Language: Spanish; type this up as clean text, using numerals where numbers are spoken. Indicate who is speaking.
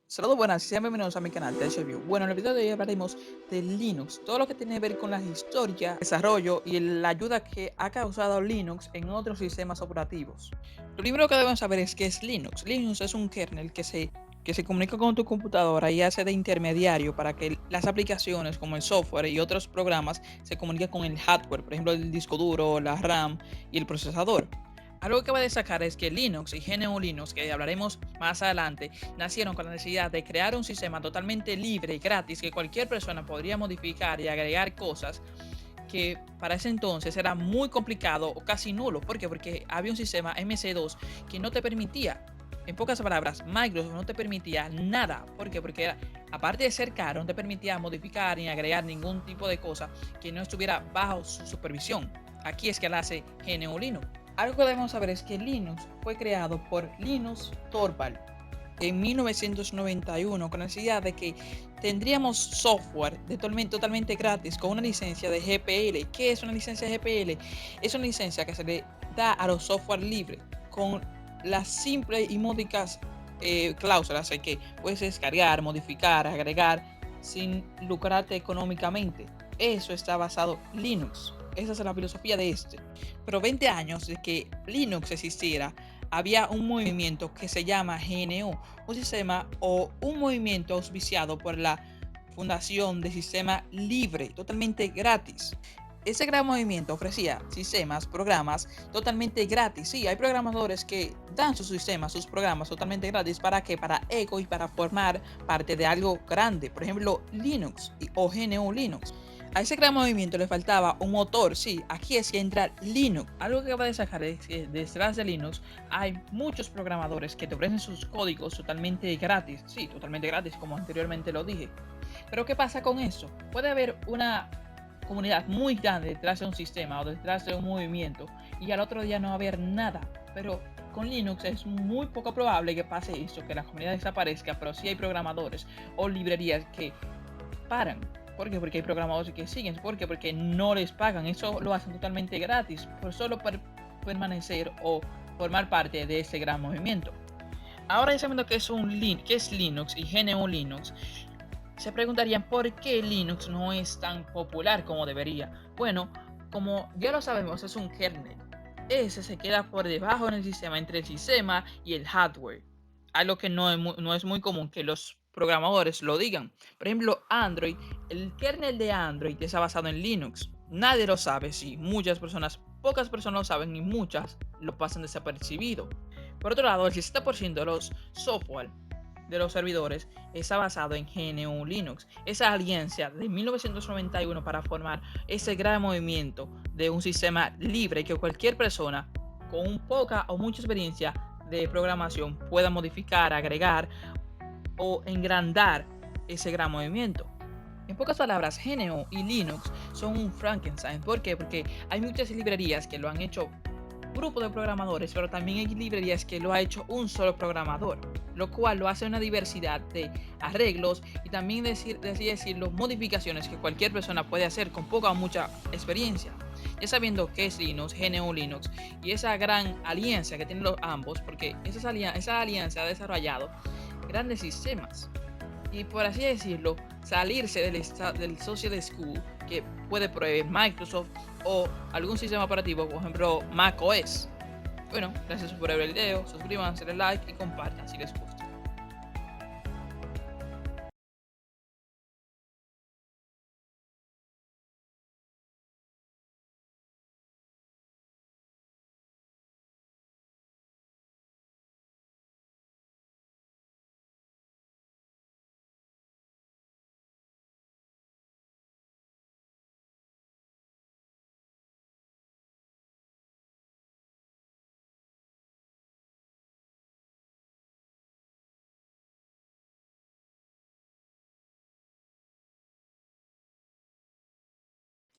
Speaker 1: Saludos, buenas y sean bienvenidos a mi canal de Review. Bueno, en el video de hoy hablaremos de Linux, todo lo que tiene que ver con la historia, desarrollo y la ayuda que ha causado Linux en otros sistemas operativos. Lo primero que debemos saber es qué es Linux. Linux es un kernel que se comunica con tu computadora y hace de intermediario para que las aplicaciones como el software y otros programas se comuniquen con el hardware, por ejemplo el disco duro, la RAM y el procesador. Algo que va a destacar es que Linux y GNU Linux, que hablaremos más adelante, nacieron con la necesidad de crear un sistema totalmente libre y gratis que cualquier persona podría modificar y agregar cosas que para ese entonces era muy complicado o casi nulo. ¿Por qué? Porque había un sistema MC2 que no te permitía, en pocas palabras, Microsoft no te permitía nada. ¿Por qué? Porque aparte de ser caro, no te permitía modificar ni agregar ningún tipo de cosa que no estuviera bajo su supervisión. Aquí es que la hace GNU Linux. Algo que debemos saber es que Linux fue creado por Linus Torvald en 1991 con la necesidad de que tendríamos software totalmente gratis con una licencia de GPL. ¿Qué es una licencia de GPL? Es una licencia que se le da a los software libres con las simples y módicas cláusulas de que puedes descargar, modificar, agregar sin lucrarte económicamente. Eso está basado en Linux. Esa es la filosofía de este. Pero 20 años de que Linux existiera, había un movimiento que se llama GNU, un sistema o un movimiento auspiciado por la Fundación de Sistema Libre, totalmente gratis. Ese gran movimiento ofrecía sistemas, programas totalmente gratis. Sí, hay programadores que dan sus sistemas, sus programas totalmente gratis. ¿Para qué? Para ego y para formar parte de algo grande. Por ejemplo, Linux o GNU Linux. A ese gran movimiento le faltaba un motor. Sí, aquí es que entra Linux. Algo que va a destacar es que detrás de Linux hay muchos programadores que te ofrecen sus códigos totalmente gratis. Sí, totalmente gratis, como anteriormente lo dije. Pero ¿qué pasa con eso? Puede haber una comunidad muy grande detrás de un sistema o detrás de un movimiento y al otro día no haber nada. Pero con Linux es muy poco probable que pase eso, que la comunidad desaparezca, pero sí hay programadores o librerías que paran. ¿Por qué? Porque hay programadores que siguen. ¿Por qué? Porque no les pagan. Eso lo hacen totalmente gratis, por solo permanecer o formar parte de ese gran movimiento. Ahora ya sabiendo que que es Linux y GNU Linux, se preguntarían por qué Linux no es tan popular como debería. Bueno, como ya lo sabemos, es un kernel. Ese se queda por debajo en el sistema, entre el sistema y el hardware. Algo que no es muy común que los programadores lo digan. Por ejemplo, Android, el kernel de Android está basado en Linux. Nadie lo sabe, sí, muchas personas, pocas personas lo saben y muchas lo pasan desapercibido. Por otro lado, el 60% de los software de los servidores está basado en GNU Linux, esa alianza de 1991 para formar ese gran movimiento de un sistema libre que cualquier persona con poca o mucha experiencia de programación pueda modificar, agregar o engrandar ese gran movimiento. En pocas palabras, GNU y Linux son un Frankenstein. ¿Por qué? Porque hay muchas librerías que lo han hecho grupo de programadores, pero también hay librerías que lo ha hecho un solo programador, lo cual lo hace una diversidad de arreglos y también decirlo, modificaciones que cualquier persona puede hacer con poca o mucha experiencia. Ya sabiendo qué es Linux, GNU Linux y esa gran alianza que tienen los ambos, porque esa alianza ha desarrollado grandes sistemas y por así decirlo, salirse del Social School que puede proveer Microsoft o algún sistema operativo, por ejemplo Mac OS. Bueno, gracias por ver el video, suscríbanse, denle like y compartan si les gusta.